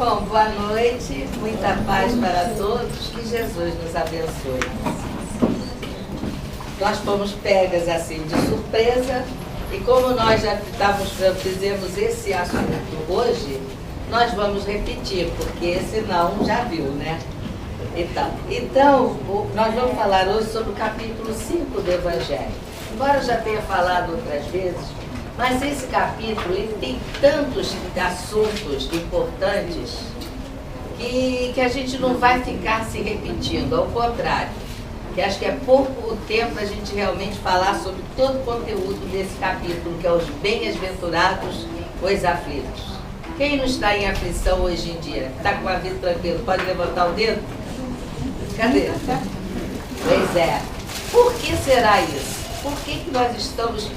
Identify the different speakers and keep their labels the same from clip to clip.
Speaker 1: Bom, boa noite, muita paz para todos, que Jesus nos abençoe. Nós fomos pegas assim de surpresa e como nós já fizemos esse assunto hoje, nós vamos repetir, porque senão já viu, né? Então, nós vamos falar hoje sobre o capítulo 5 do Evangelho. Embora eu já tenha falado outras vezes, mas esse capítulo ele tem tantos assuntos importantes que a gente não vai ficar se repetindo, ao contrário, que acho que é pouco o tempo a gente realmente falar sobre todo o conteúdo desse capítulo, que é os bem-aventurados, os aflitos. Quem não está em aflição hoje em dia? Está com a vida tranquila? Pode levantar o dedo? Cadê? Pois é. Por que será isso? Por que nós estamos,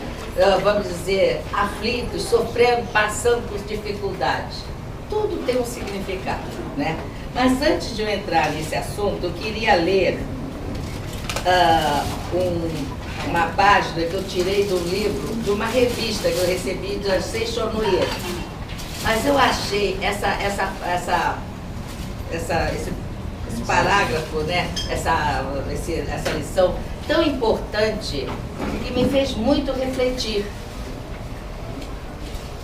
Speaker 1: vamos dizer, aflitos, sofrendo, passando por dificuldades? Tudo tem um significado, né? Mas antes de eu entrar nesse assunto, eu queria ler uma página que eu tirei do livro, de uma revista que eu recebi de Seixonoye. Mas eu achei esse parágrafo, né? essa lição tão importante que me fez muito refletir.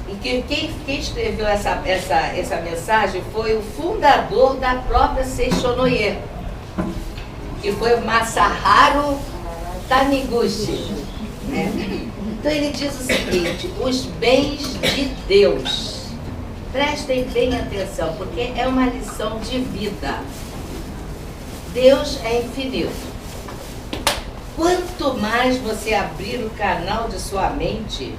Speaker 1: E que quem escreveu essa mensagem foi o fundador da própria Seixonoye, que foi o Masaharu Taniguchi, né? Então ele diz o seguinte: os bens de Deus. Prestem bem atenção, porque é uma lição de vida. Deus é infinito. Quanto mais você abrir o canal de sua mente,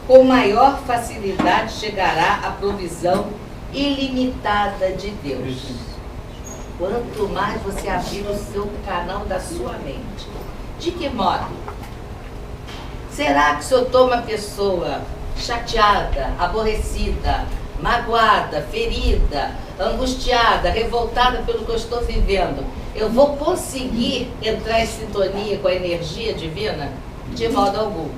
Speaker 1: com maior facilidade chegará a provisão ilimitada de Deus. Quanto mais você abrir o seu canal da sua mente. De que modo? Será que se eu estou uma pessoa chateada, aborrecida, magoada, ferida, angustiada, revoltada pelo que eu estou vivendo, eu vou conseguir entrar em sintonia com a energia divina? De modo algum.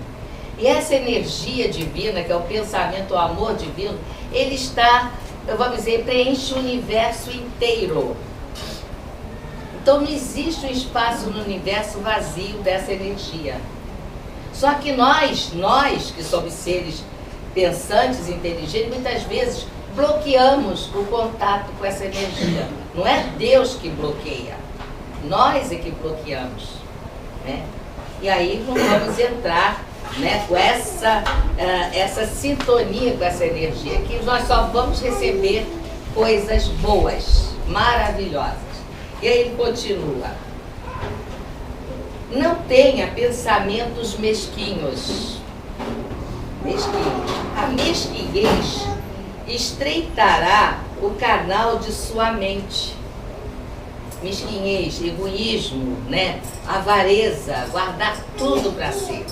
Speaker 1: E essa energia divina, que é o pensamento, o amor divino, ele está, vamos dizer, preenche o universo inteiro. Então não existe um espaço no universo vazio dessa energia. Só que nós que somos seres pensantes, inteligentes, muitas vezes bloqueamos o contato com essa energia. Não é Deus que bloqueia, nós é que bloqueamos, né? E aí não vamos entrar, né, com essa sintonia com essa energia, que nós só vamos receber coisas boas, maravilhosas. E aí ele continua: não tenha pensamentos mesquinhos. A mesquinhez estreitará o canal de sua mente. Mesquinhez, egoísmo, né? Avareza, guardar tudo para si.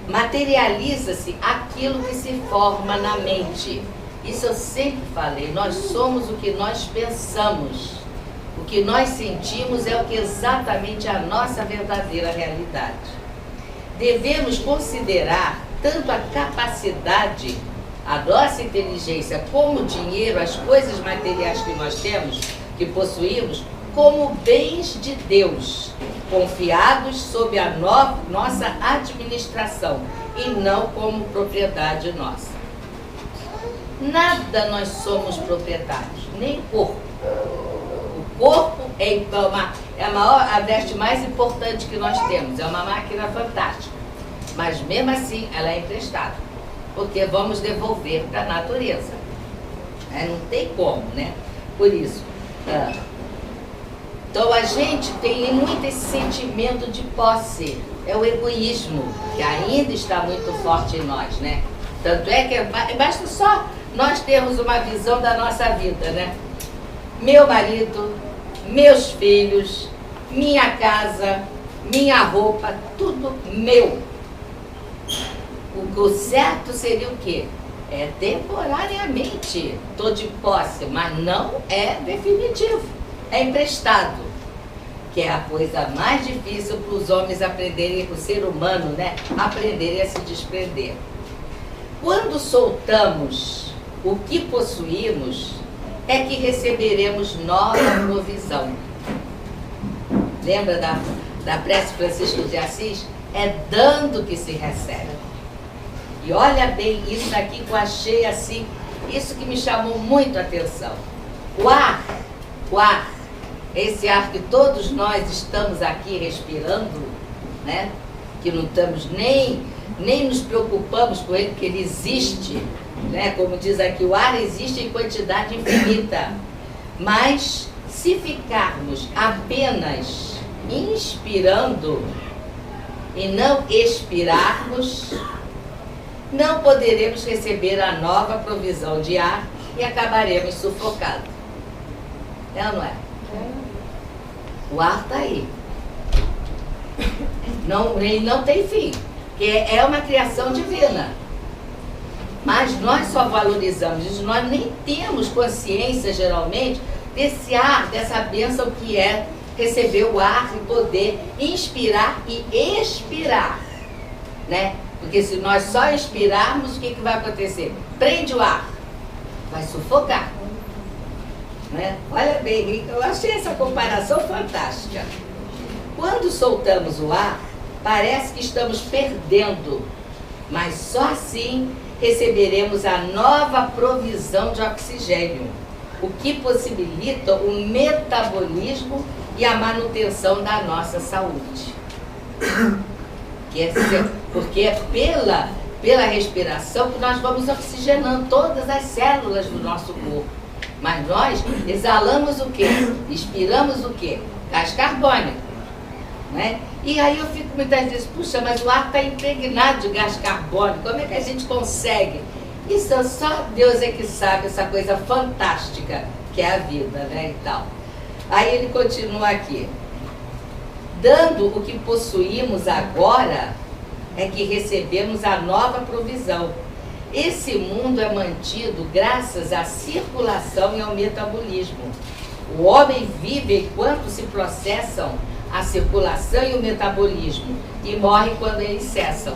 Speaker 1: Materializa-se aquilo que se forma na mente. Isso eu sempre falei, nós somos o que nós pensamos. O que nós sentimos é o que exatamente é a nossa verdadeira realidade. Devemos considerar tanto a capacidade, a nossa inteligência, como o dinheiro, as coisas materiais que nós temos, que possuímos, como bens de Deus, confiados sob a nossa administração e não como propriedade nossa. Nada nós somos proprietários, nem o corpo. O corpo é a veste mais importante que nós temos, é uma máquina fantástica, mas mesmo assim ela é emprestada, porque vamos devolver para a natureza. Não tem como, né? Por isso, então a gente tem muito esse sentimento de posse, é o egoísmo, que ainda está muito forte em nós, né? Tanto é que basta só nós termos uma visão da nossa vida, né? Meu marido, meus filhos, minha casa, minha roupa, tudo meu. O certo seria o quê? É temporariamente, estou de posse, mas não é definitivo, é emprestado, que é a coisa mais difícil para os homens aprenderem, para o ser humano, né, aprenderem a se desprender. Quando soltamos o que possuímos, é que receberemos nova provisão. Lembra da prece Francisco de Assis? É dando que se recebe. E olha bem isso aqui que eu achei assim, isso que me chamou muito a atenção. O ar, esse ar que todos nós estamos aqui respirando, né? Que não estamos nem nos preocupamos com ele, porque ele existe, né? Como diz aqui, o ar existe em quantidade infinita. Mas se ficarmos apenas inspirando e não expirarmos, não poderemos receber a nova provisão de ar e acabaremos sufocados. É ou não é? O ar está aí. Ele não tem fim, porque é uma criação divina. Mas nós só valorizamos isso, nós nem temos consciência, geralmente, desse ar, dessa bênção que é receber o ar e poder inspirar e expirar, né? Porque se nós só expirarmos, o que vai acontecer? Prende o ar, vai sufocar, né? Olha bem, eu achei essa comparação fantástica. Quando soltamos o ar, parece que estamos perdendo, mas só assim receberemos a nova provisão de oxigênio, o que possibilita o metabolismo e a manutenção da nossa saúde. Porque é pela respiração que nós vamos oxigenando todas as células do nosso corpo. Mas nós exalamos o quê? Expiramos o quê? Gás carbônico, né? E aí eu fico muitas vezes, puxa, mas o ar está impregnado de gás carbônico, como é que a gente consegue? Isso só Deus é que sabe, essa coisa fantástica que é a vida, né, e tal. Aí ele continua aqui. Dando o que possuímos agora, é que recebemos a nova provisão. Esse mundo é mantido graças à circulação e ao metabolismo. O homem vive enquanto se processam a circulação e o metabolismo e morre quando eles cessam.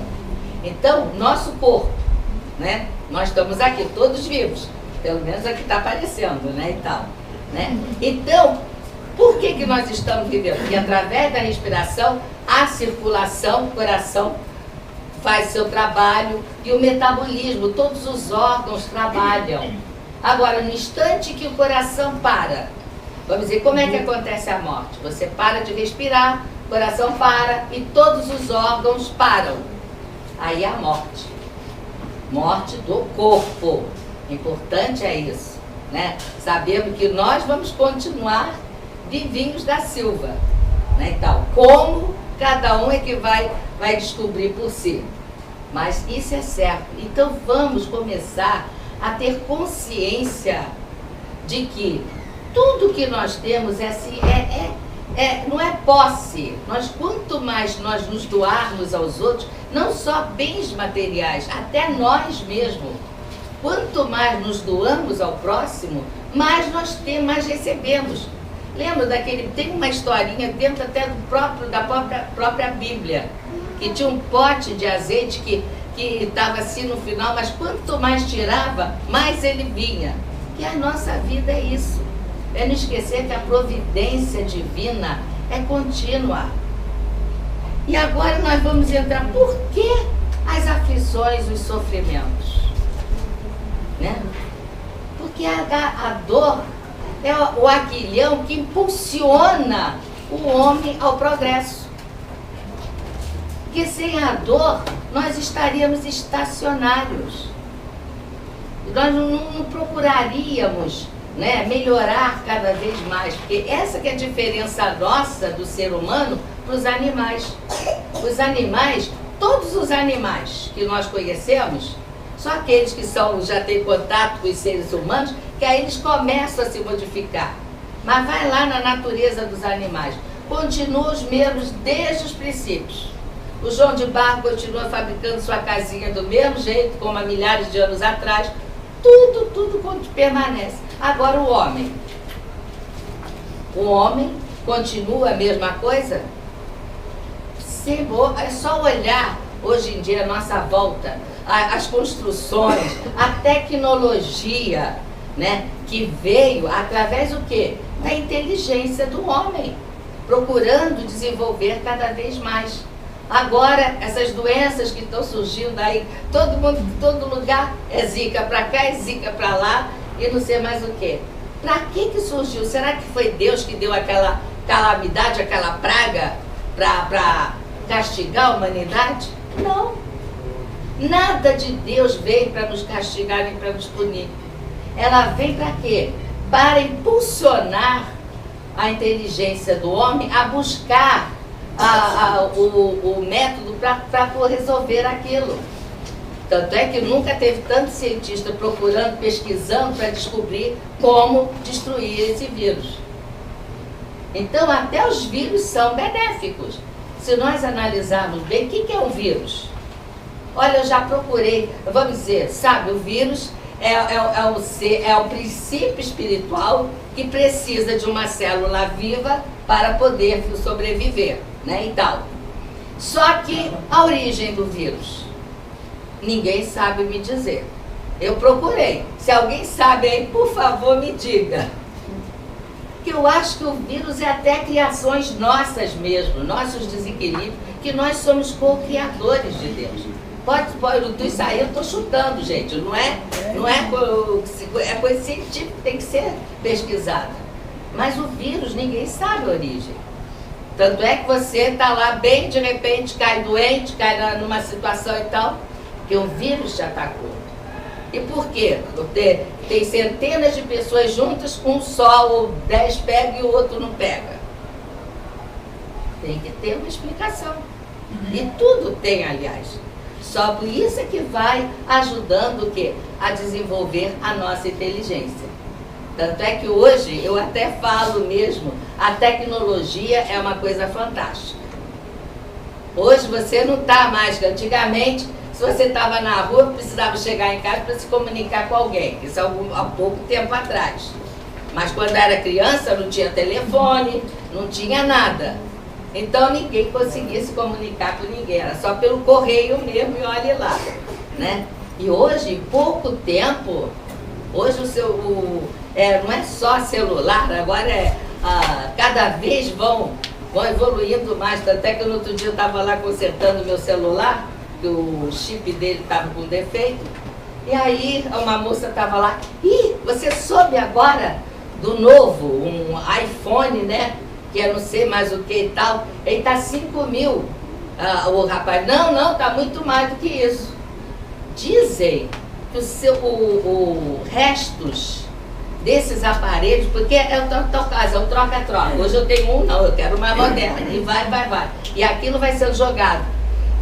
Speaker 1: Então, nosso corpo, né? Nós estamos aqui todos vivos, pelo menos aqui está aparecendo, né, e tal, né? Então, por que nós estamos vivendo? Porque através da respiração, a circulação, o coração faz seu trabalho e o metabolismo, todos os órgãos trabalham. Agora, no instante que o coração para, vamos dizer, como é que acontece a morte? Você para de respirar, o coração para e todos os órgãos param. Aí a morte. Morte do corpo. Importante é isso, né? Sabemos que nós vamos continuar vivinhos da Silva, né? Então, como cada um é que vai descobrir por si. Mas isso é certo. Então vamos começar a ter consciência de que tudo que nós temos é assim, não é posse. Quanto mais nós nos doarmos aos outros, não só bens materiais, até nós mesmos. Quanto mais nos doamos ao próximo, mais nós temos, mais recebemos. Lembra tem uma historinha dentro até da própria Bíblia, que tinha um pote de azeite que estava assim no final, mas quanto mais tirava, mais ele vinha. E a nossa vida é isso. É não esquecer que a providência divina é contínua. E agora nós vamos entrar, por que as aflições, os sofrimentos? Né? Porque a dor é o aguilhão que impulsiona o homem ao progresso. Porque sem a dor, nós estaríamos estacionários. Nós não procuraríamos, né, melhorar cada vez mais. Porque essa que é a diferença nossa do ser humano para os animais. Os animais, todos os animais que nós conhecemos, só aqueles que já têm contato com os seres humanos, que aí eles começam a se modificar. Mas vai lá na natureza dos animais. Continuam os mesmos desde os princípios. O João de Barro continua fabricando sua casinha do mesmo jeito, como há milhares de anos atrás. Tudo permanece. Agora o homem. O homem continua a mesma coisa? É só olhar hoje em dia a nossa volta, as construções, a tecnologia, né? Que veio através do quê? Da inteligência do homem, procurando desenvolver cada vez mais. Agora, essas doenças que estão surgindo aí, todo mundo, todo lugar, é zika para cá, é zika para lá, e não sei mais o quê. Para que surgiu? Será que foi Deus que deu aquela calamidade, aquela praga, para castigar a humanidade? Não. Nada de Deus veio para nos castigar nem para nos punir. Ela vem para quê? Para impulsionar a inteligência do homem a buscar o método para resolver aquilo. Tanto é que nunca teve tanto cientista procurando, pesquisando para descobrir como destruir esse vírus. Então, até os vírus são benéficos. Se nós analisarmos bem, o que é um vírus? Olha, eu já procurei, vamos dizer, sabe, o vírus é o princípio espiritual que precisa de uma célula viva para poder sobreviver, né, e tal. Só que a origem do vírus, ninguém sabe me dizer. Eu procurei. Se alguém sabe aí, por favor, me diga. Que eu acho que o vírus é até criações nossas mesmo, nossos desequilíbrios, que nós somos co-criadores de Deus. Pode sair, eu estou chutando, gente. Não é coisa científica que tem que ser pesquisada. Mas o vírus, ninguém sabe a origem. Tanto é que você está lá bem, de repente cai doente, cai numa situação e tal, que o vírus te atacou. E por quê? Porque tem centenas de pessoas juntas, um só ou 10 pega e o outro não pega. Tem que ter uma explicação. E tudo tem, aliás. Só por isso é que vai ajudando o quê? A desenvolver a nossa inteligência. Tanto é que hoje, eu até falo mesmo, a tecnologia é uma coisa fantástica. Hoje você não está mais, que antigamente, se você estava na rua, precisava chegar em casa para se comunicar com alguém. Isso há pouco tempo atrás. Mas quando era criança, não tinha telefone, não tinha nada. Então ninguém conseguia se comunicar com ninguém, era só pelo correio mesmo, e olhe lá, né? E hoje, em pouco tempo, hoje não é só celular, agora cada vez vão evoluindo mais. Até que no outro dia eu estava lá consertando o meu celular, que o chip dele estava com defeito, e aí uma moça estava lá, você soube agora do novo, um iPhone, né? Que eu não sei mais o que e tal, ele está 5 mil. O rapaz, não, está muito mais do que isso. Dizem que o restos desses aparelhos, porque é o caso, é o troca-troca. Hoje eu tenho um, não, eu quero mais moderna, e vai. E aquilo vai sendo jogado.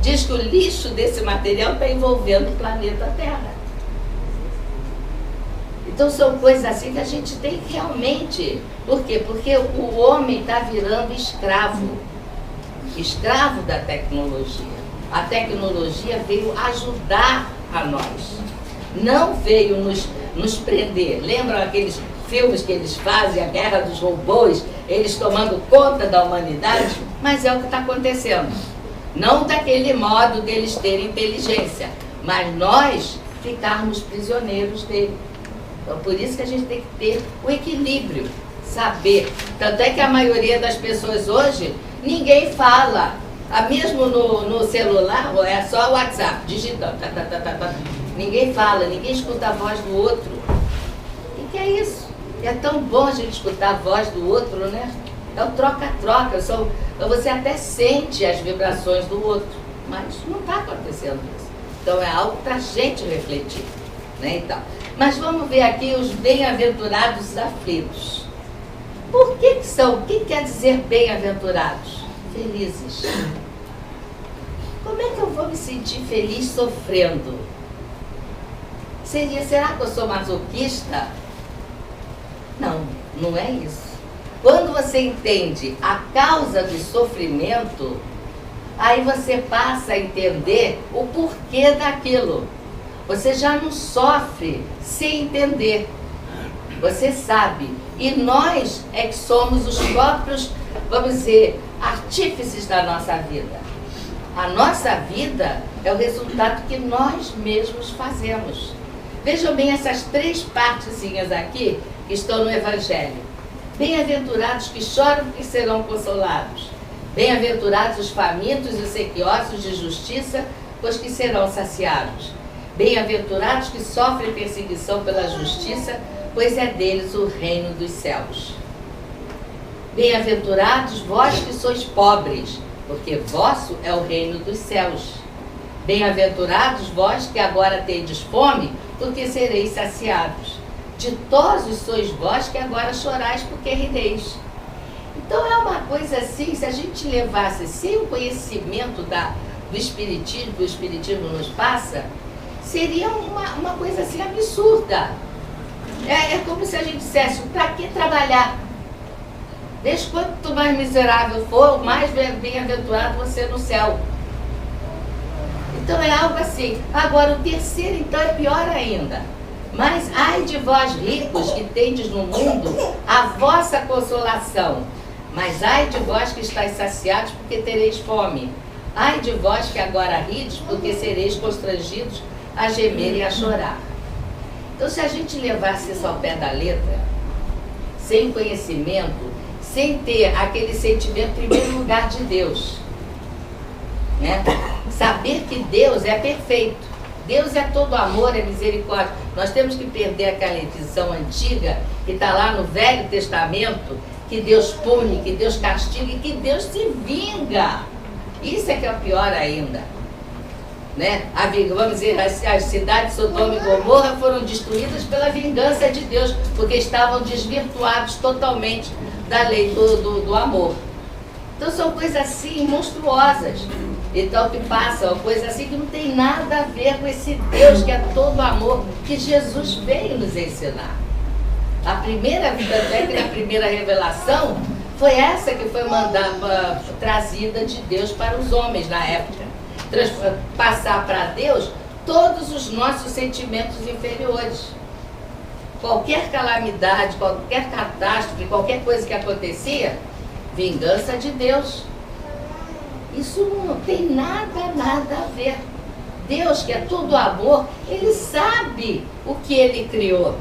Speaker 1: Diz que o lixo desse material está envolvendo o planeta Terra. Então são coisas assim que a gente tem que realmente... Por quê? Porque o homem está virando escravo. Escravo da tecnologia. A tecnologia veio ajudar a nós. Não veio nos prender. Lembram aqueles filmes que eles fazem, a guerra dos robôs, eles tomando conta da humanidade? Mas é o que está acontecendo. Não daquele modo deles terem inteligência, mas nós ficarmos prisioneiros dele. Então, por isso que a gente tem que ter o equilíbrio, saber. Tanto é que a maioria das pessoas hoje, ninguém fala. Mesmo no celular, é só o WhatsApp, digitando. Ninguém fala, ninguém escuta a voz do outro. O que é isso? É tão bom a gente escutar a voz do outro, né? É o troca-troca. Você até sente as vibrações do outro, mas não está acontecendo isso. Então, é algo para a gente refletir, né? Então, mas vamos ver aqui os bem-aventurados aflitos. Por que são? O que quer dizer bem-aventurados? Felizes. Como é que eu vou me sentir feliz sofrendo? Será que eu sou masoquista? Não, não é isso. Quando você entende a causa do sofrimento, aí você passa a entender o porquê daquilo. Você já não sofre sem entender. Você sabe. E nós é que somos os próprios, vamos dizer, artífices da nossa vida. A nossa vida é o resultado que nós mesmos fazemos. Vejam bem essas 3 partezinhas aqui que estão no Evangelho. Bem-aventurados que choram, porque serão consolados. Bem-aventurados os famintos e os sequiosos de justiça, pois que serão saciados. Bem-aventurados que sofrem perseguição pela justiça, pois é deles o reino dos céus. Bem-aventurados vós que sois pobres, porque vosso é o reino dos céus. Bem-aventurados vós que agora tendes fome, porque sereis saciados. Ditosos sois vós que agora chorais, porque rireis. Então é uma coisa assim, se a gente levasse sem o conhecimento do Espiritismo, que o Espiritismo nos passa, seria uma coisa assim absurda. É como se a gente dissesse, para que trabalhar? Desde quanto mais miserável for, mais bem-aventurado você no céu. Então é algo assim. Agora o terceiro então é pior ainda. Mas ai de vós ricos que tendes no mundo a vossa consolação. Mas ai de vós que estáis saciados, porque tereis fome. Ai de vós que agora rides, porque sereis constrangidos a gemer e a chorar. Então se a gente levasse isso ao pé da letra, sem conhecimento, sem ter aquele sentimento, em primeiro lugar, de Deus, né? Saber que Deus é perfeito, Deus é todo amor, é misericórdia. Nós temos que perder aquela visão antiga que está lá no Velho Testamento, que Deus pune, que Deus castiga e que Deus se vinga. Isso é que é o pior ainda, né? Vamos dizer, as cidades de Sodoma e Gomorra foram destruídas pela vingança de Deus, porque estavam desvirtuados totalmente da lei do amor. Então são coisas assim monstruosas. Então que passa, uma coisa assim que não tem nada a ver com esse Deus que é todo amor, que Jesus veio nos ensinar. A primeira revelação foi essa que foi trazida de Deus para os homens na época. Passar para Deus todos os nossos sentimentos inferiores. Qualquer calamidade, qualquer catástrofe, qualquer coisa que acontecia, vingança de Deus. Isso não tem nada a ver. Deus, que é todo amor, Ele sabe o que Ele criou.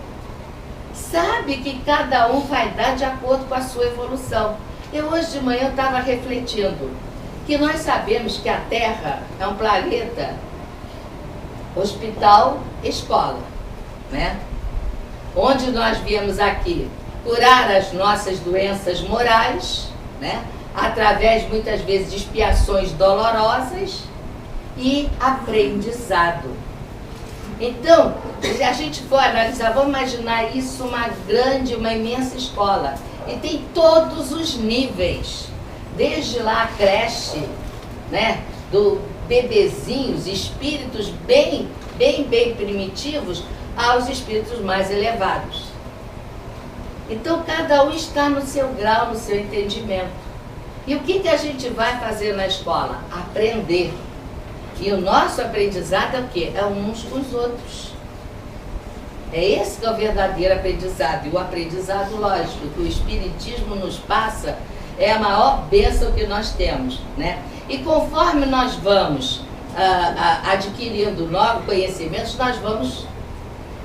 Speaker 1: Sabe que cada um vai dar de acordo com a sua evolução. Eu hoje de manhã estava refletindo que nós sabemos que a Terra é um planeta hospital, escola, né? Onde nós viemos aqui curar as nossas doenças morais, né? Através muitas vezes de expiações dolorosas e aprendizado. Então, se a gente for analisar, vamos imaginar isso uma imensa escola. E tem todos os níveis, desde lá a creche, né? Do bebezinhos, espíritos bem primitivos, aos espíritos mais elevados. Então cada um está no seu grau, no seu entendimento. E o que a gente vai fazer na escola? Aprender. E o nosso aprendizado é o quê? É uns com os outros. É esse que é o verdadeiro aprendizado. E o aprendizado lógico que o Espiritismo nos passa é a maior bênção que nós temos, né? E conforme nós vamos adquirindo novos conhecimentos, nós vamos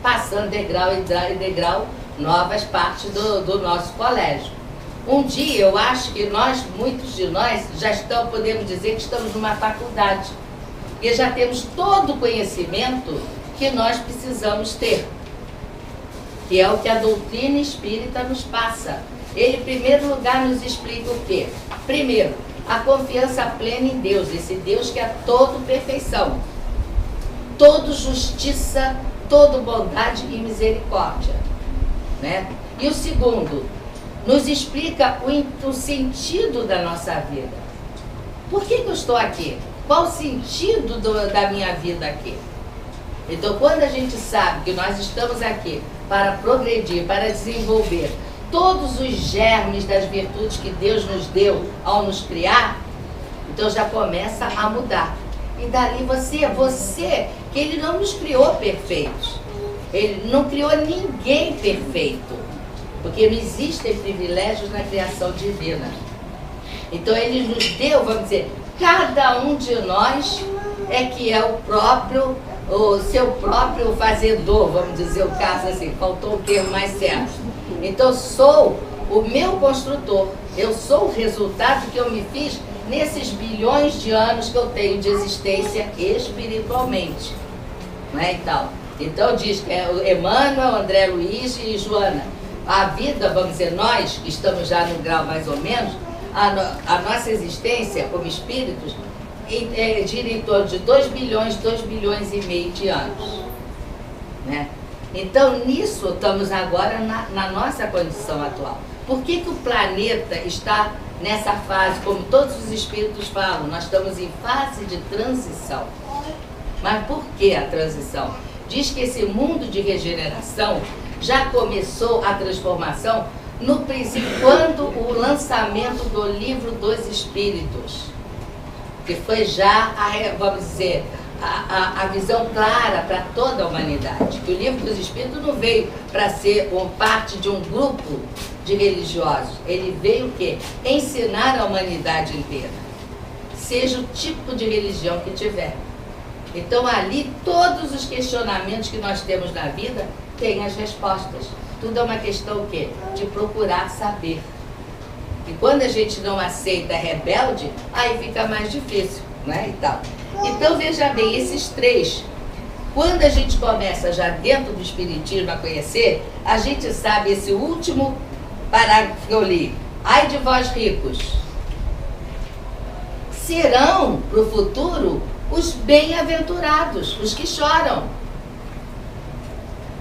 Speaker 1: passando degrau em degrau novas partes do nosso colégio. Um dia eu acho que muitos de nós podemos dizer que estamos numa faculdade, porque já temos todo o conhecimento que nós precisamos ter, que é o que a doutrina espírita nos passa. Ele, em primeiro lugar, nos explica o quê? Primeiro, a confiança plena em Deus, esse Deus que é todo perfeição, todo justiça, todo bondade e misericórdia, né? E o segundo, nos explica o sentido da nossa vida. Por que eu estou aqui? Qual o sentido da minha vida aqui? Então, quando a gente sabe que nós estamos aqui para progredir, para desenvolver todos os germes das virtudes que Deus nos deu ao nos criar, então já começa a mudar. E dali você, que Ele não nos criou perfeitos. Ele não criou ninguém perfeito, porque não existem privilégios na criação divina. Então Ele nos deu, vamos dizer, cada um de nós é que é o próprio o seu próprio fazedor, vamos dizer o caso assim, faltou o termo mais certo. Então, sou o meu construtor, eu sou o resultado que eu me fiz nesses bilhões de anos que eu tenho de existência espiritualmente. Não é, então diz que é Emmanuel, André Luiz e Joana. A vida, vamos dizer, nós que estamos já no grau mais ou menos, a nossa existência como espíritos gira em torno de 2 bilhões e meio de anos. Né? Então, nisso estamos agora na nossa condição atual. Por que o planeta está nessa fase, como todos os espíritos falam, nós estamos em fase de transição. Mas por que a transição? Diz que esse mundo de regeneração já começou a transformação no princípio, quando o lançamento do Livro dos Espíritos, que foi já, vamos dizer, a visão clara para toda a humanidade, que o Livro dos Espíritos não veio para ser parte de um grupo de religiosos, ele veio o quê? Ensinar a humanidade inteira, seja o tipo de religião que tiver. Então ali todos os questionamentos que nós temos na vida têm as respostas. Tudo é uma questão o quê? De procurar saber. E quando a gente não aceita, é rebelde, aí fica mais difícil, né? Então veja bem, esses três, quando a gente começa já dentro do Espiritismo a conhecer, a gente sabe esse último parágrafo que eu li. Ai de vós ricos, serão para o futuro os bem-aventurados, os que choram.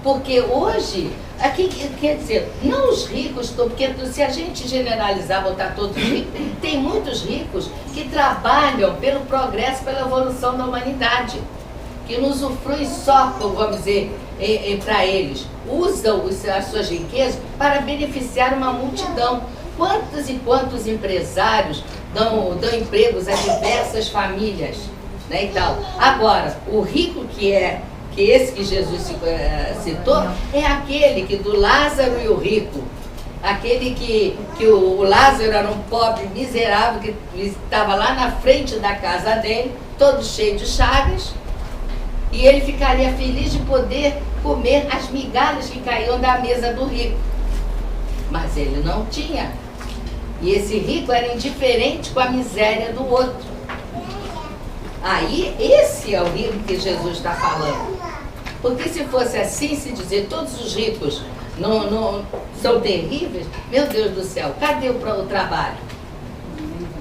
Speaker 1: Porque hoje, aqui quer dizer, não os ricos, porque se a gente generalizar, botar todos ricos, tem muitos ricos que trabalham pelo progresso, pela evolução da humanidade, que não usufruem só, vamos dizer, para eles, usam as suas riquezas para beneficiar uma multidão. Quantos e quantos empresários dão empregos a diversas famílias, né, e tal. Agora, o rico que esse que Jesus citou, é aquele que do Lázaro e o rico, aquele que o Lázaro era um pobre miserável que estava lá na frente da casa dele, todo cheio de chagas, e ele ficaria feliz de poder comer as migalhas que caíam da mesa do rico. Mas ele não tinha. E esse rico era indiferente com a miséria do outro. Aí, esse é o rico que Jesus está falando. Porque se fosse assim, se dizer todos os ricos não são terríveis, meu Deus do céu, cadê o trabalho?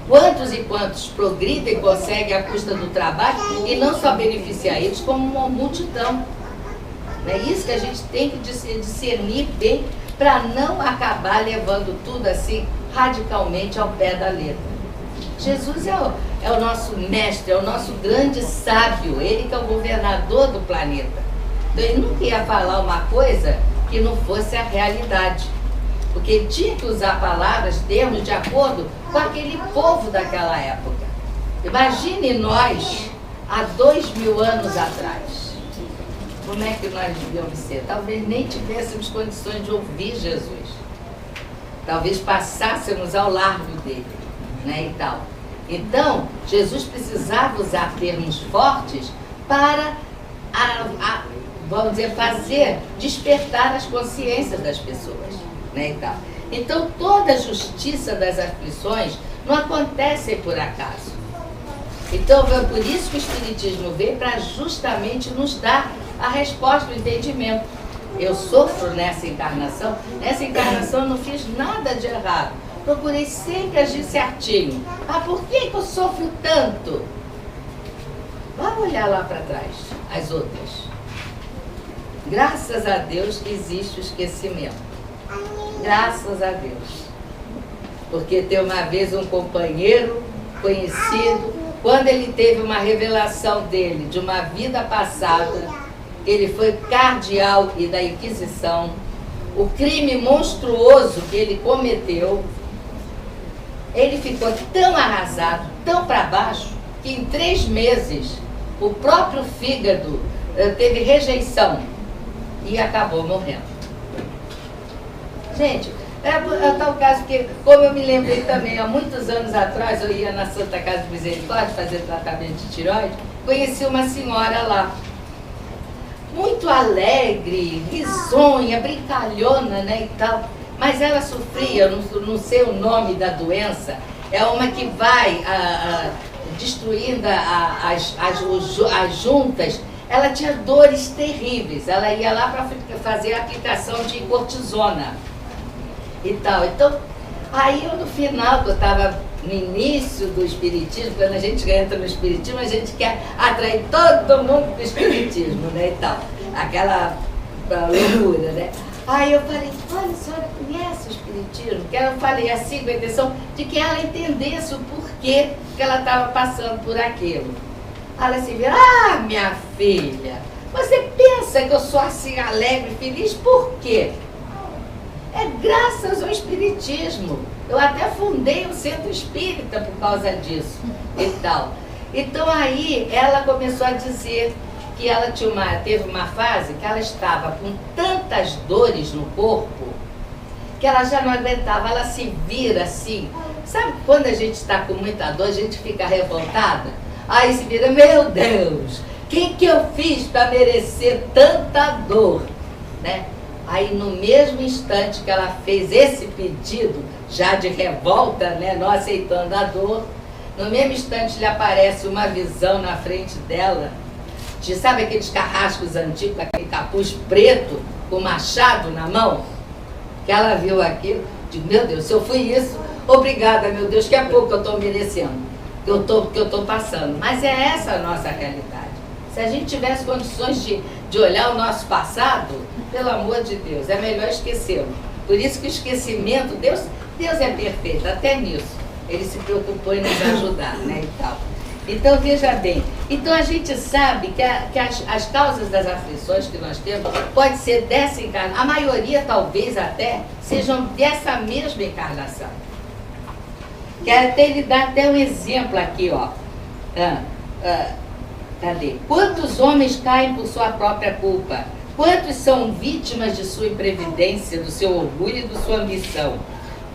Speaker 1: Quantos e quantos progridem e conseguem à custa do trabalho e não só beneficiar eles, como uma multidão. É isso que a gente tem que discernir bem para não acabar levando tudo assim radicalmente ao pé da letra. Jesus é o nosso mestre, é o nosso grande sábio, ele que é o governador do planeta. Então ele nunca ia falar uma coisa que não fosse a realidade. Porque ele tinha que usar palavras, termos de acordo com aquele povo daquela época. Imagine nós, há 2000 anos atrás. Como é que nós devíamos ser? Talvez nem tivéssemos condições de ouvir Jesus. Talvez passássemos ao largo dele, né, e tal. Então, Jesus precisava usar termos fortes para, vamos dizer, despertar as consciências das pessoas, né, e tal. Então, toda a justiça das aflições não acontece por acaso. Então, é por isso que o Espiritismo veio para justamente nos dar a resposta, o entendimento. Eu sofro nessa encarnação eu não fiz nada de errado. Procurei sempre agir certinho. Ah, por que eu sofro tanto? Vamos olhar lá para trás, as outras. Graças a Deus que existe o esquecimento. Graças a Deus. Porque tem uma vez um companheiro conhecido, quando ele teve uma revelação dele, de uma vida passada, ele foi cardeal e da Inquisição, o crime monstruoso que ele cometeu, ele ficou tão arrasado, tão para baixo, que em 3 meses o próprio fígado teve rejeição e acabou morrendo. Gente, é tal caso que, como eu me lembrei também, há muitos anos atrás, eu ia na Santa Casa de Misericórdia fazer tratamento de tireoide, conheci uma senhora lá. muito alegre, risonha, brincalhona, né, e tal. Mas ela sofria, não sei o nome da doença, é uma que vai destruindo as juntas. Ela tinha dores terríveis, ela ia lá para fazer a aplicação de cortisona e tal. Então, aí eu no final, que eu estava no início do espiritismo, quando a gente entra no espiritismo, a gente quer atrair todo mundo para o espiritismo, né, e tal. Aquela loucura, né? Aí eu falei, olha, a senhora conhece o espiritismo? Que eu falei assim, com a intenção de que ela entendesse o porquê que ela estava passando por aquilo. Ela se vira, minha filha, você pensa que eu sou assim alegre e feliz? Por quê? É graças ao espiritismo. Eu até fundei um centro espírita por causa disso e tal. Então aí ela começou a dizer que ela teve uma fase que ela estava com tantas dores no corpo que ela já não aguentava, ela se vira assim. Sabe quando a gente está com muita dor, a gente fica revoltada? Aí se vira, meu Deus, o que eu fiz para merecer tanta dor? Né? Aí no mesmo instante que ela fez esse pedido, já de revolta, né, não aceitando a dor, no mesmo instante lhe aparece uma visão na frente dela, de, sabe aqueles carrascos antigos, aquele capuz preto, com machado na mão? Que ela viu aquilo, digo, meu Deus, se eu fui isso, obrigada, meu Deus, que é pouco que eu estou merecendo, que eu estou passando. Mas é essa a nossa realidade. Se a gente tivesse condições de olhar o nosso passado, pelo amor de Deus, é melhor esquecê-lo. Por isso que o esquecimento, Deus é perfeito, até nisso. Ele se preocupou em nos ajudar, né, e tal. Então, veja bem, então a gente sabe que as causas das aflições que nós temos pode ser dessa encarnação, a maioria talvez até sejam dessa mesma encarnação. Quero até lhe dar até um exemplo aqui, ó. Cadê? Quantos homens caem por sua própria culpa? Quantos são vítimas de sua imprevidência, do seu orgulho e de sua ambição?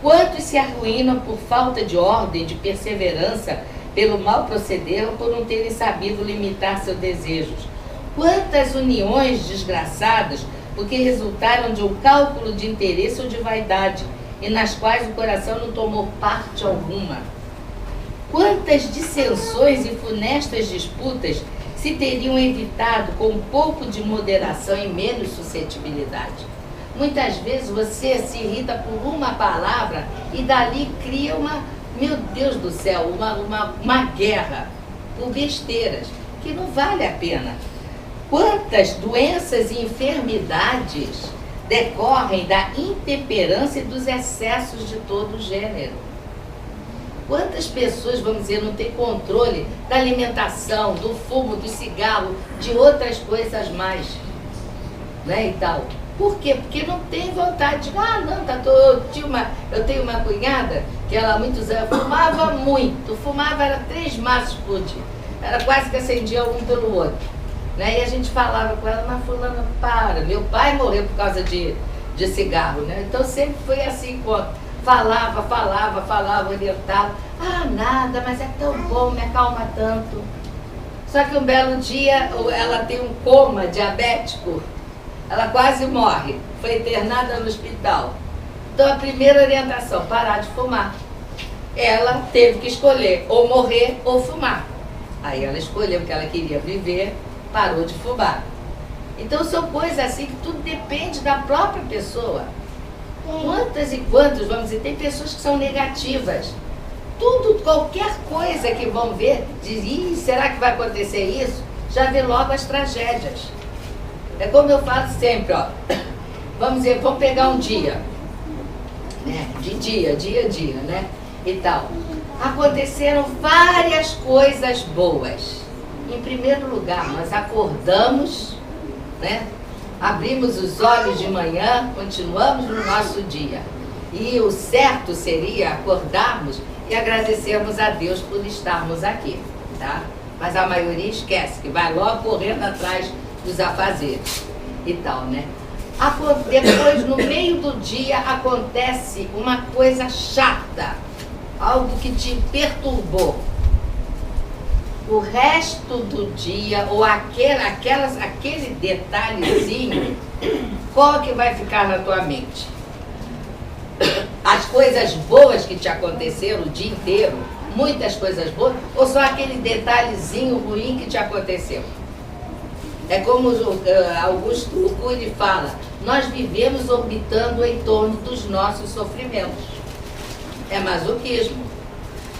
Speaker 1: Quantos se arruinam por falta de ordem, de perseverança, pelo mal proceder ou por não terem sabido limitar seus desejos? Quantas uniões desgraçadas porque resultaram de um cálculo de interesse ou de vaidade, e nas quais o coração não tomou parte alguma? Quantas dissensões e funestas disputas se teriam evitado com um pouco de moderação e menos suscetibilidade? Muitas vezes você se irrita por uma palavra e dali cria meu Deus do céu, uma guerra por besteiras, que não vale a pena. Quantas doenças e enfermidades decorrem da intemperança e dos excessos de todo gênero? Quantas pessoas, vamos dizer, não têm controle da alimentação, do fumo, do cigarro, de outras coisas mais, né, e tal? Por quê? Porque não tem vontade de, eu tenho uma cunhada que ela há muitos anos fumava muito, era 3 maços por dia, era quase que acendia um pelo outro, né? E a gente falava com ela, mas fulana, para, meu pai morreu por causa de cigarro, né? Então sempre foi assim, falava, orientava, nada, mas é tão bom, me acalma tanto. Só que um belo dia ela tem um coma diabético, ela quase morre, foi internada no hospital. Então a primeira orientação, parar de fumar. Ela teve que escolher ou morrer ou fumar. Aí ela escolheu que ela queria viver, parou de fumar. Então são coisas assim que tudo depende da própria pessoa. Quantas e quantos, vamos dizer, tem pessoas que são negativas. Qualquer coisa que vão ver, diz, será que vai acontecer isso? Já vê logo as tragédias. É como eu falo sempre, ó. Vamos pegar um dia, né? Dia a dia, né? E tal. Aconteceram várias coisas boas. Em primeiro lugar, nós acordamos, né? Abrimos os olhos de manhã, continuamos no nosso dia. E o certo seria acordarmos e agradecermos a Deus por estarmos aqui, tá? Mas a maioria esquece, que vai logo correndo atrás dos afazeres e tal, né? Depois, no meio do dia, acontece uma coisa chata, algo que te perturbou. o resto do dia, ou aquele detalhezinho, qual que vai ficar na tua mente? As coisas boas que te aconteceram o dia inteiro, muitas coisas boas, ou só aquele detalhezinho ruim que te aconteceu? É como Augusto Cury fala, nós vivemos orbitando em torno dos nossos sofrimentos. É masoquismo.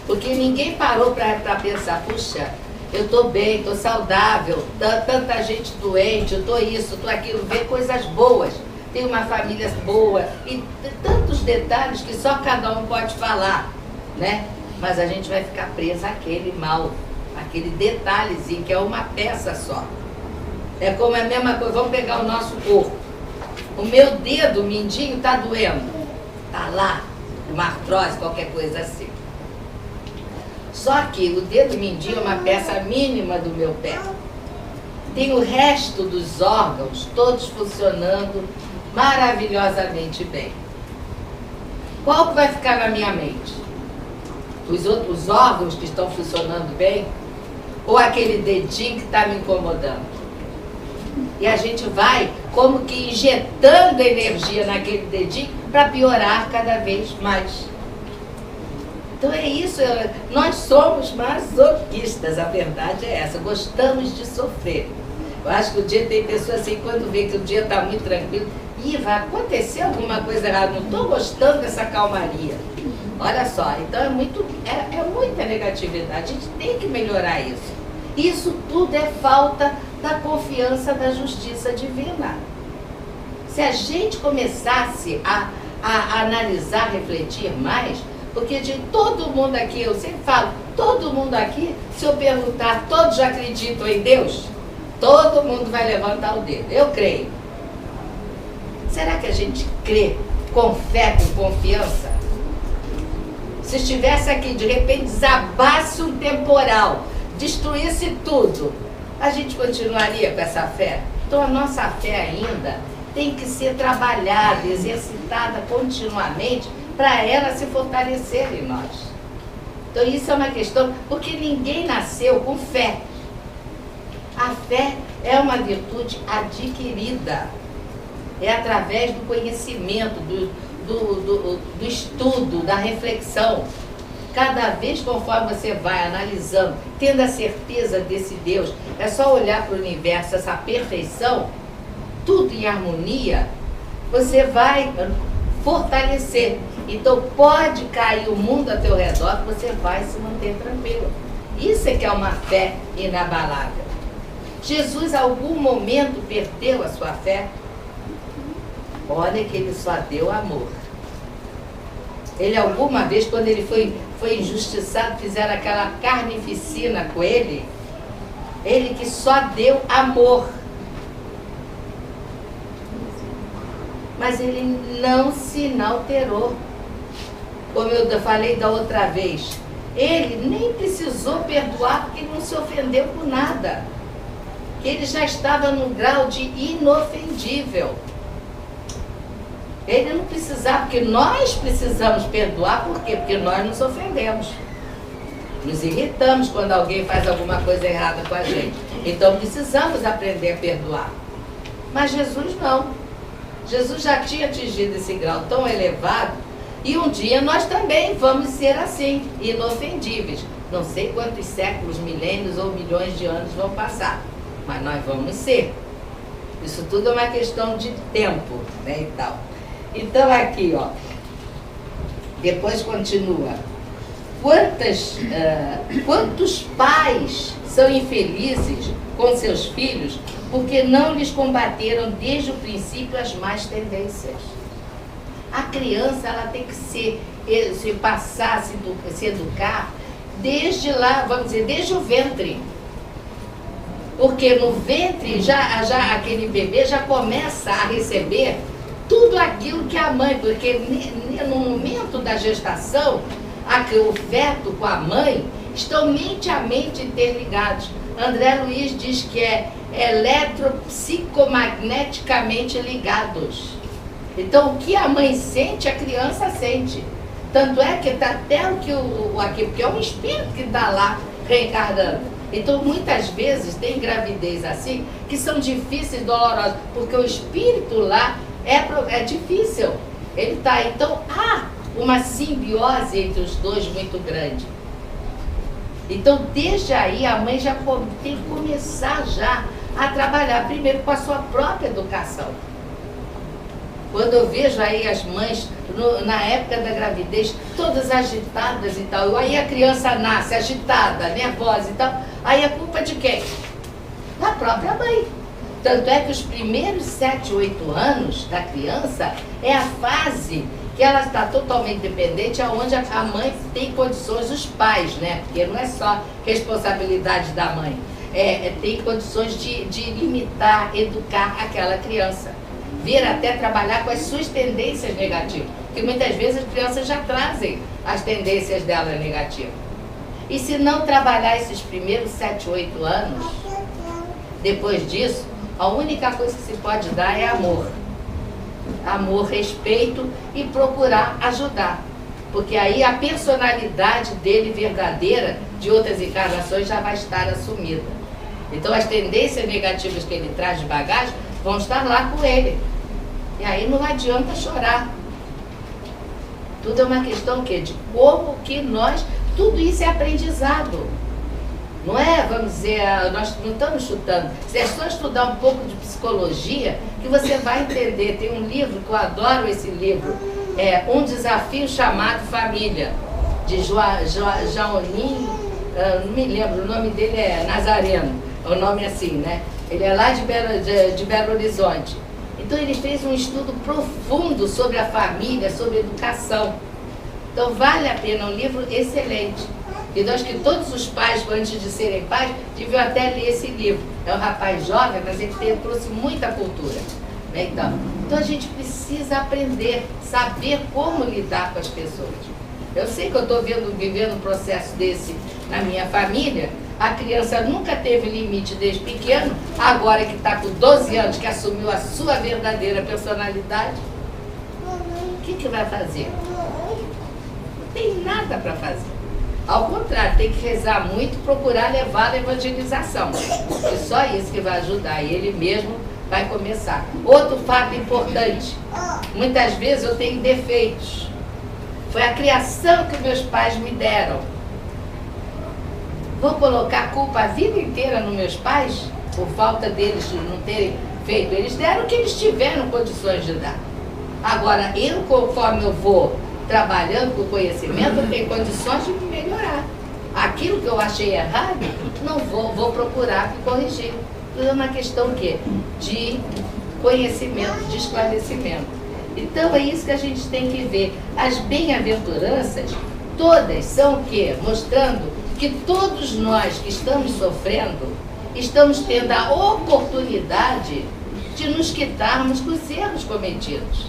Speaker 1: Porque ninguém parou para pensar, puxa, eu estou bem, estou saudável, tanta gente doente, eu estou isso, estou aquilo, ver coisas boas, tenho uma família boa, e tantos detalhes que só cada um pode falar, né? Mas a gente vai ficar presa àquele mal, aquele detalhezinho, que é uma peça só. É como a mesma coisa, vamos pegar o nosso corpo. O meu dedo mindinho está doendo, está lá, uma artrose, qualquer coisa assim. Só que o dedo mindinho é uma peça mínima do meu pé. Tem o resto dos órgãos todos funcionando maravilhosamente bem. Qual que vai ficar na minha mente? Os outros órgãos que estão funcionando bem? Ou aquele dedinho que está me incomodando? E a gente vai como que injetando energia naquele dedinho para piorar cada vez mais. Então é isso, nós somos masoquistas, a verdade é essa, gostamos de sofrer. Eu acho que o dia tem pessoas assim, quando vê que o dia está muito tranquilo, vai acontecer alguma coisa errada, não estou gostando dessa calmaria. Olha só, então é muita negatividade, a gente tem que melhorar isso. Isso tudo é falta da confiança da justiça divina. Se a gente começasse a analisar, refletir mais, porque de todo mundo aqui, eu sempre falo, todo mundo aqui, se eu perguntar, todos acreditam em Deus? Todo mundo vai levantar o dedo, eu creio. Será que a gente crê com fé, com confiança? Se estivesse aqui, de repente desabasse um temporal, destruísse tudo, a gente continuaria com essa fé? Então a nossa fé ainda tem que ser trabalhada, exercitada continuamente, para ela se fortalecer em nós. Então isso é uma questão, porque ninguém nasceu com fé. A fé é uma virtude adquirida. É através do conhecimento, do estudo, da reflexão. Cada vez conforme você vai analisando, tendo a certeza desse Deus, é só olhar para o universo, essa perfeição, tudo em harmonia, você vai fortalecer. Então pode cair o mundo a teu redor, que você vai se manter tranquilo. Isso é que é uma fé inabalável. Jesus, em algum momento, perdeu a sua fé? Olha que ele só deu amor. Ele alguma vez, quando ele foi injustiçado, fizeram aquela carnificina com ele, ele que só deu amor. Mas ele não se inalterou. Como eu falei da outra vez, ele nem precisou perdoar porque ele não se ofendeu por nada. Ele já estava no grau de inofendível. Ele não precisava, porque nós precisamos perdoar, por quê? Porque nós nos ofendemos. Nos irritamos quando alguém faz alguma coisa errada com a gente. Então precisamos aprender a perdoar. Mas Jesus não. Jesus já tinha atingido esse grau tão elevado, e um dia nós também vamos ser assim, inofendíveis. Não sei quantos séculos, milênios ou milhões de anos vão passar, mas nós vamos ser. Isso tudo é uma questão de tempo, né, e tal. Então aqui, ó, depois continua. Quantos pais são infelizes com seus filhos porque não lhes combateram desde o princípio as más tendências? A criança, ela tem que se passar, se educar desde lá, vamos dizer, desde o ventre. Porque no ventre, já aquele bebê já começa a receber tudo aquilo que a mãe, porque no momento da gestação, o feto com a mãe estão mente a mente interligados. André Luiz diz que é eletropsicomagneticamente ligados. Então, o que a mãe sente, a criança sente. Tanto é que está até porque é um espírito que está lá reencarnando. Então, muitas vezes, tem gravidez assim, que são difíceis e dolorosas, porque o espírito lá é difícil. Ele está, então, há uma simbiose entre os dois muito grande. Então, desde aí, a mãe já tem que começar já a trabalhar, primeiro com a sua própria educação. Quando eu vejo aí as mães, na época da gravidez, todas agitadas e tal, aí a criança nasce agitada, nervosa e tal, aí a culpa é de quem? Da própria mãe. Tanto é que os primeiros 7, 8 anos da criança é a fase que ela está totalmente dependente, aonde a mãe tem condições, os pais, né? Porque não é só responsabilidade da mãe, tem condições de limitar, educar aquela criança. Vir até trabalhar com as suas tendências negativas, porque muitas vezes as crianças já trazem as tendências dela negativas. E se não trabalhar esses primeiros 7, 8 anos, depois disso, a única coisa que se pode dar é amor. Amor, respeito e procurar ajudar. Porque aí a personalidade dele verdadeira, de outras encarnações, já vai estar assumida. Então as tendências negativas que ele traz de bagagem vão estar lá com ele. E aí não adianta chorar. Tudo é uma questão o quê? De como que nós... Tudo isso é aprendizado. Não é, vamos dizer, nós não estamos chutando. Se é só estudar um pouco de psicologia, que você vai entender. Tem um livro que eu adoro esse livro, Um Desafio Chamado Família, de Jaonin, não me lembro, o nome dele é Nazareno, o nome é assim, né? Ele é lá de Belo Horizonte. Então ele fez um estudo profundo sobre a família, sobre a educação. Então vale a pena, um livro excelente. E nós que todos os pais, antes de serem pais, deviam até ler esse livro. É um rapaz jovem, mas ele trouxe muita cultura. Né? Então a gente precisa aprender, saber como lidar com as pessoas. Eu sei que eu estou vivendo um processo desse na minha família. A criança nunca teve limite desde pequeno, agora que está com 12 anos, que assumiu a sua verdadeira personalidade, o que vai fazer? Não tem nada para fazer. Ao contrário, tem que rezar muito, procurar levar a evangelização. É só isso que vai ajudar, e ele mesmo vai começar. Outro fato importante, muitas vezes eu tenho defeitos. Foi a criação que meus pais me deram. Vou colocar a culpa a vida inteira nos meus pais, por falta deles não terem feito. Eles deram o que eles tiveram condições de dar. Agora, eu, conforme eu vou trabalhando com conhecimento, eu tenho condições de me melhorar. Aquilo que eu achei errado, não vou procurar me corrigir. Tudo é uma questão o quê? De conhecimento, de esclarecimento. Então, é isso que a gente tem que ver. As bem-aventuranças, todas são o quê? Mostrando que todos nós que estamos sofrendo, estamos tendo a oportunidade de nos quitarmos dos erros cometidos.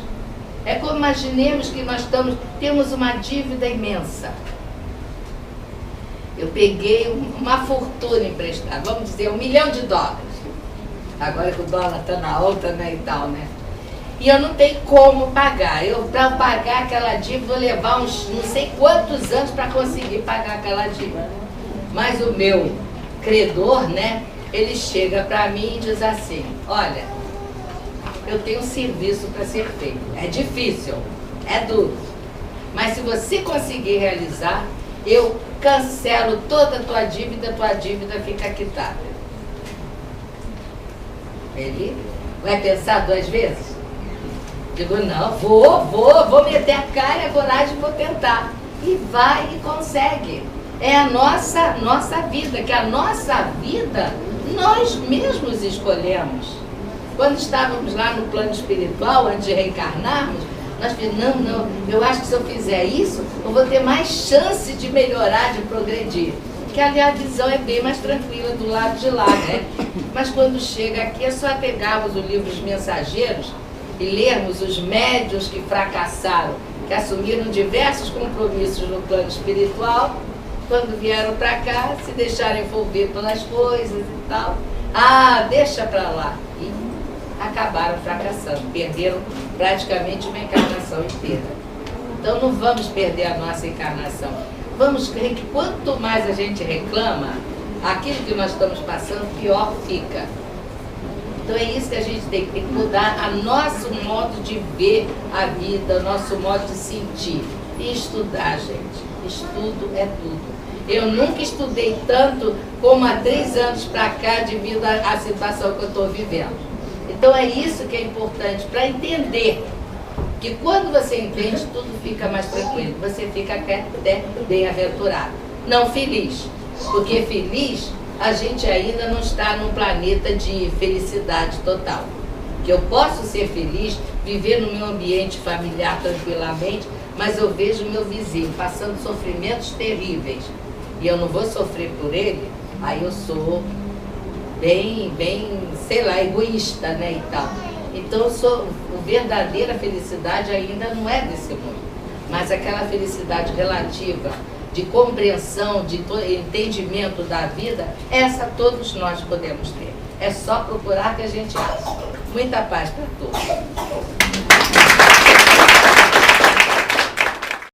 Speaker 1: É como imaginemos que nós temos uma dívida imensa. Eu peguei uma fortuna emprestada, vamos dizer, $1 milhão. Agora que o dólar está na alta, né, e tal, né? E eu não tenho como pagar. Para pagar aquela dívida, vou levar uns não sei quantos anos para conseguir pagar aquela dívida. Mas o meu credor, né, ele chega para mim e diz assim, olha, eu tenho um serviço para ser feito. É difícil, é duro. Mas se você conseguir realizar, eu cancelo toda a tua dívida fica quitada. Ele vai pensar 2 vezes? Digo, não, vou meter a cara e a coragem e vou tentar. E vai e consegue. É a nossa vida, que a nossa vida nós mesmos escolhemos. Quando estávamos lá no plano espiritual, antes de reencarnarmos, nós falamos, não, eu acho que se eu fizer isso, eu vou ter mais chance de melhorar, de progredir. Porque ali a visão é bem mais tranquila do lado de lá, né? Mas quando chega aqui, é só pegarmos o livro Os Mensageiros e lermos os médiuns que fracassaram, que assumiram diversos compromissos no plano espiritual, quando vieram para cá, se deixaram envolver pelas coisas e tal. Ah, deixa para lá. E acabaram fracassando, perderam praticamente uma encarnação inteira. Então não vamos perder a nossa encarnação. Quanto mais a gente reclama, aquilo que nós estamos passando, pior fica. Então é isso que a gente tem que mudar, o nosso modo de ver a vida, o nosso modo de sentir. E estudar, gente. Estudo é tudo. Eu nunca estudei tanto como há 3 anos para cá, devido à situação que eu estou vivendo. Então é isso que é importante, para entender que quando você entende, tudo fica mais tranquilo. Você fica até bem-aventurado. Não feliz, porque feliz, a gente ainda não está num planeta de felicidade total. Que eu posso ser feliz, viver no meu ambiente familiar tranquilamente, mas eu vejo meu vizinho passando sofrimentos terríveis e eu não vou sofrer por ele, aí eu sou bem, sei lá, egoísta, né, e tal. Então a verdadeira felicidade ainda não é desse mundo, mas aquela felicidade relativa, de compreensão, de entendimento da vida, essa todos nós podemos ter. É só procurar que a gente acha. Muita paz para todos.